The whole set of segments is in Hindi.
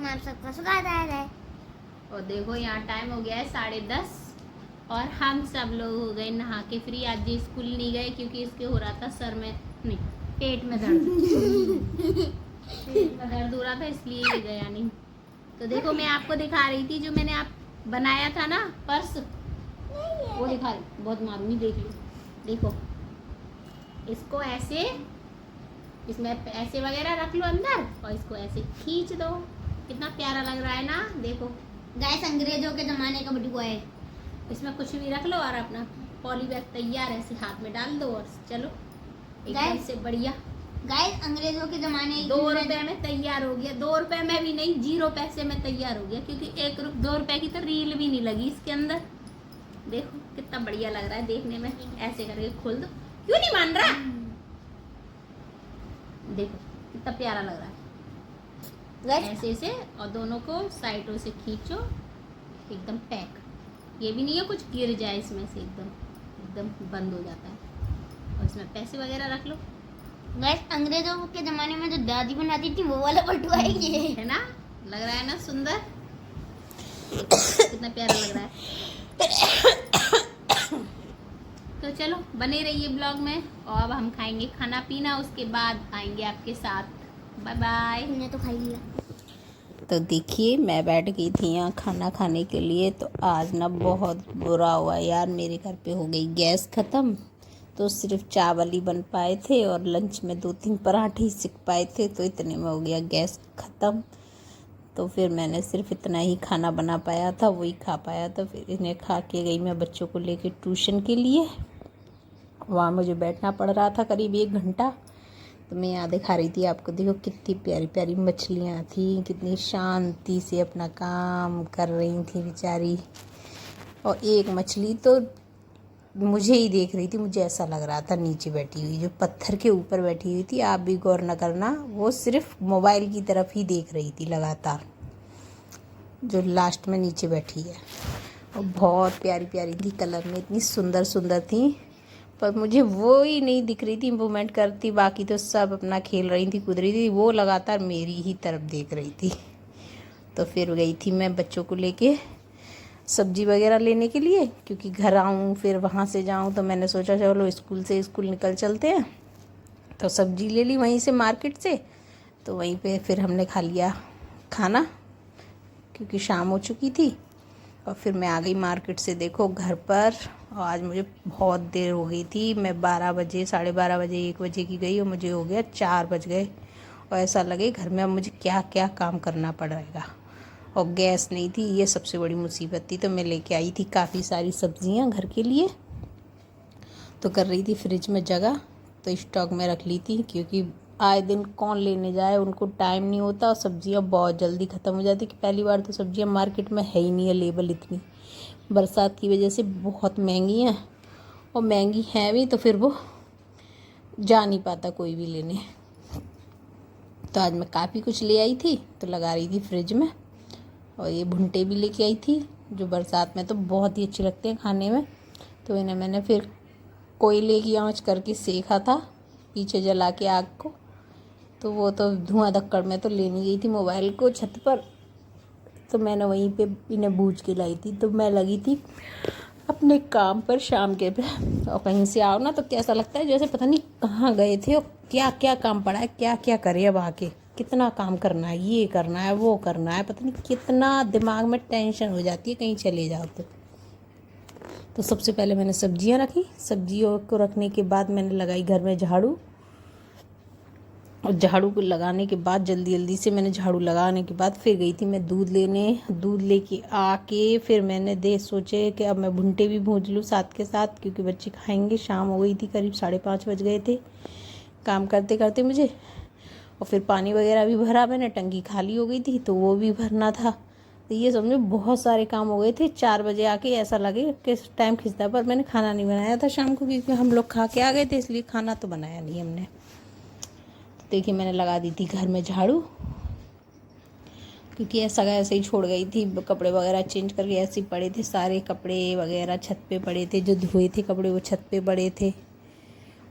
में आप सबका स्वागत है। और देखो यहाँ टाइम हो गया है 10:30 और हम सब लोग हो गए नहा के फ्री। आज ये स्कूल नहीं गए क्योंकि इसके हो रहा था सर में नहीं पेट में दर्द पेट में दर्द हो रहा था इसलिए ये गया नहीं। तो देखो मैं आपको दिखा रही थी जो मैंने आप बनाया था ना पर्स, वो दिखा रही। बहुत मारूंगी, देख लो। देखो इसको ऐसे, इसमें ऐसे वगैरह रख लो अंदर और इसको ऐसे खींच दो। कितना प्यारा लग रहा है ना। देखो गाइस अंग्रेजों के जमाने का बटुआ है। इसमें कुछ भी रख लो और अपना पॉली बैग तैयार है, ऐसे हाथ में डाल दो और चलो एकदम से बढ़िया। गाइस अंग्रेजों के जमाने 2 रुपए में तैयार हो गया। 2 रुपए में भी नहीं, 0 पैसे में तैयार हो गया क्योंकि 2 रुपए की तो रील भी नहीं लगी इसके अंदर। देखो कितना बढ़िया लग रहा है देखने में। ऐसे करके खोल दो। क्यों नहीं मान रहा? देखो कितना प्यारा लग रहा है। ऐसे से और दोनों को साइडों से खींचो एकदम पैक। ये भी नहीं है कुछ गिर जाए इसमें से, एकदम बंद हो जाता है। और इसमें पैसे वगैरह रख लो। गाइस अंग्रेजों के जमाने में जो दादी बनाती थी वो वाला बटुआ है ये, है ना? लग रहा है ना सुंदर? कितना प्यारा लग रहा है। तो चलो बने रहिए ब्लॉग में और अब हम खाएंगे खाना पीना, उसके बाद आएंगे आपके साथ। Bye bye. हमने तो खाई लिया। तो देखिए मैं बैठ गई थी यहाँ खाना खाने के लिए। तो आज ना बहुत बुरा हुआ यार, मेरे घर पे हो गई गैस ख़त्म। तो सिर्फ चावल ही बन पाए थे और लंच में 2-3 पराठे ही सिक पाए थे, तो इतने में हो गया गैस ख़त्म। तो फिर मैंने सिर्फ इतना ही खाना बना पाया था, वही खा पाया था। फिर इन्हें खा के गई मैं बच्चों को लेके ट्यूशन के लिए। वहाँ मुझे बैठना पड़ रहा था करीब 1 घंटा। तो मैं यहाँ दिखा रही थी आपको, देखो कितनी प्यारी प्यारी मछलियाँ थी, कितनी शांति से अपना काम कर रही थी बेचारी। और एक मछली तो मुझे ही देख रही थी, मुझे ऐसा लग रहा था नीचे बैठी हुई, जो पत्थर के ऊपर बैठी हुई थी। आप भी गौर न करना, वो सिर्फ मोबाइल की तरफ ही देख रही थी लगातार, जो लास्ट में नीचे बैठी है। और बहुत प्यारी प्यारी थी, कलर में इतनी सुंदर सुंदर थी, पर मुझे वो ही नहीं दिख रही थी मूवमेंट करती। बाकी तो सब अपना खेल रही थी, कूद रही थी, वो लगातार मेरी ही तरफ देख रही थी। तो फिर गई थी मैं बच्चों को लेके सब्जी वगैरह लेने के लिए, क्योंकि घर आऊँ फिर वहाँ से जाऊँ। तो मैंने सोचा चलो स्कूल निकल चलते हैं। तो सब्जी ले ली वहीं से मार्केट से। तो वहीं पे फिर हमने खा लिया खाना क्योंकि शाम हो चुकी थी। और फिर मैं आ गई मार्केट से देखो घर पर। और आज मुझे बहुत देर हो गई थी, मैं 12 बजे 12:30 बजे 1 बजे की गई और मुझे हो गया 4 बज गए। और ऐसा लगे घर में अब मुझे क्या क्या काम करना पड़ेगा। और गैस नहीं थी, ये सबसे बड़ी मुसीबत थी। तो मैं लेके आई थी काफ़ी सारी सब्जियां घर के लिए। तो कर रही थी फ्रिज में जगह, तो स्टॉक में रख ली थी, क्योंकि आए दिन कौन लेने जाए, उनको टाइम नहीं होता और सब्जियां बहुत जल्दी ख़त्म हो जाती। कि पहली बार तो सब्जियां मार्केट में है ही नहीं अवेलेबल इतनी, बरसात की वजह से बहुत महंगी हैं। और महंगी हैं भी तो फिर वो जा नहीं पाता कोई भी लेने। तो आज मैं काफ़ी कुछ ले आई थी, तो लगा रही थी फ्रिज में। और ये भुंटे भी लेके आई थी, जो बरसात में तो बहुत ही अच्छे लगते हैं खाने में। तो इन्हें मैंने फिर कोयले की आंच करके सेका था, पीछे जला के आग को। तो वो तो धुआं धक्कड़ में तो लेने गई थी मोबाइल को छत पर, तो मैंने वहीं पे इन्हें बूझ के लाई थी। तो मैं लगी थी अपने काम पर शाम के पे। और कहीं से आओ ना तो कैसा लगता है जैसे पता नहीं कहाँ गए थे और क्या क्या काम पड़ा है, क्या क्या करे अब आके, कितना काम करना है, ये करना है वो करना है, पता नहीं कितना दिमाग में टेंशन हो जाती है कहीं चले जाओ तो सबसे पहले मैंने सब्जियां रखी। सब्जियों को रखने के बाद मैंने लगाई घर में झाड़ू। और झाड़ू को लगाने के बाद जल्दी से मैंने झाड़ू लगाने के बाद फिर गई थी मैं दूध लेने। दूध लेके आके फिर मैंने सोचे कि अब मैं भुंटे भी भूंज लूँ साथ के साथ, क्योंकि बच्चे खाएंगे। शाम हो गई थी, करीब 5:30 बज गए थे काम करते करते मुझे। और फिर पानी वगैरह भी भरा मैंने, टंकी खाली हो गई थी तो वो भी भरना था। तो ये समझो बहुत सारे काम हो गए थे। 4 बजे आके ऐसा लगे कि टाइम खिंचता, पर मैंने खाना नहीं बनाया था शाम को, क्योंकि हम लोग खा के आ गए थे, इसलिए खाना तो बनाया नहीं हमने। देखिए मैंने लगा दी थी घर में झाड़ू, क्योंकि ऐसा ऐसे ही छोड़ गई थी। कपड़े वगैरह चेंज करके ऐसे ही पड़े थे, सारे कपड़े वगैरह छत पे पड़े थे, जो धोए थे कपड़े वो छत पे पड़े थे।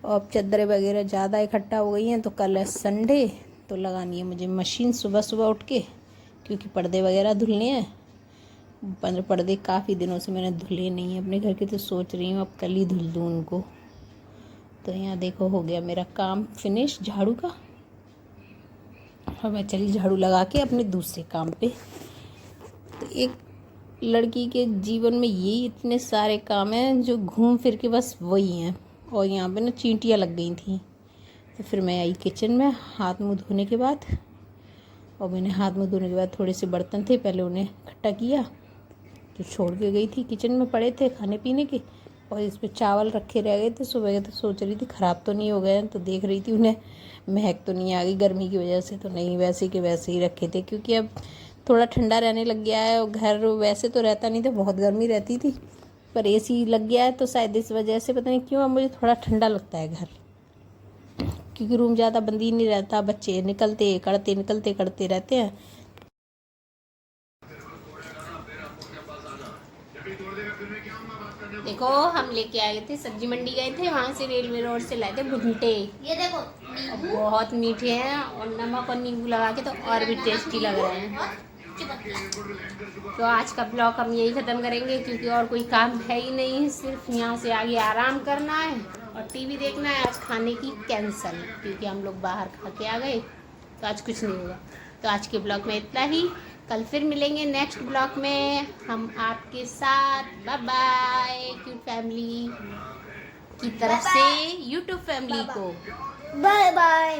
और अब चादरें वगैरह ज़्यादा इकट्ठा हो गई हैं। तो कल है संडे, तो लगानी है मुझे मशीन सुबह सुबह उठ के, क्योंकि पर्दे वगैरह धुलने हैं। पर्दे काफ़ी दिनों से मैंने धुले नहीं हैं अपने घर के, तो सोच रही हूँ अब कल ही धुल दूँ उनको। तो यहाँ देखो हो गया मेरा काम फिनिश झाड़ू का, और मैं चली झाड़ू लगा के अपने दूसरे काम पे। तो एक लड़की के जीवन में यही इतने सारे काम हैं जो घूम फिर के बस वही हैं। और यहाँ पे ना चींटियाँ लग गई थी, तो फिर मैं आई किचन में हाथ मुँह धोने के बाद। और मैंने हाथ मुँह धोने के बाद थोड़े से बर्तन थे, पहले उन्हें इकट्ठा किया जो छोड़ के गई थी किचन में पड़े थे खाने पीने के। और इस पे चावल रखे रह गए थे सुबह के, तो सोच रही थी ख़राब तो नहीं हो गए हैं, तो देख रही थी उन्हें महक तो नहीं आ गई गर्मी की वजह से। तो नहीं, वैसे के वैसे ही रखे थे, क्योंकि अब थोड़ा ठंडा रहने लग गया है। और घर वैसे तो रहता नहीं था, बहुत गर्मी रहती थी, पर एसी लग गया है, तो शायद इस वजह से पता नहीं क्यों अब मुझे थोड़ा ठंडा लगता है घर, क्योंकि रूम ज़्यादा बंद ही नहीं रहता, बच्चे निकलते करते रहते हैं। देखो हम लेके आए थे, सब्जी मंडी गए थे, वहाँ से रेलवे रोड से लाए थे भुट्टे। ये देखो और बहुत मीठे हैं, और नमक और नींबू लगा के तो और भी टेस्टी लग रहे हैं। तो आज का ब्लॉग हम यही ख़त्म करेंगे, क्योंकि और कोई काम है ही नहीं, सिर्फ यहाँ से आगे आराम करना है और टीवी देखना है। आज खाने की कैंसल, क्योंकि हम लोग बाहर खा के आ गए, तो आज कुछ नहीं होगा। तो आज के ब्लॉग में इतना ही, कल फिर मिलेंगे नेक्स्ट ब्लॉग में हम आपके साथ। बाय बाय क्यूट फैमिली की तरफ से यूट्यूब फैमिली को बाय बाय।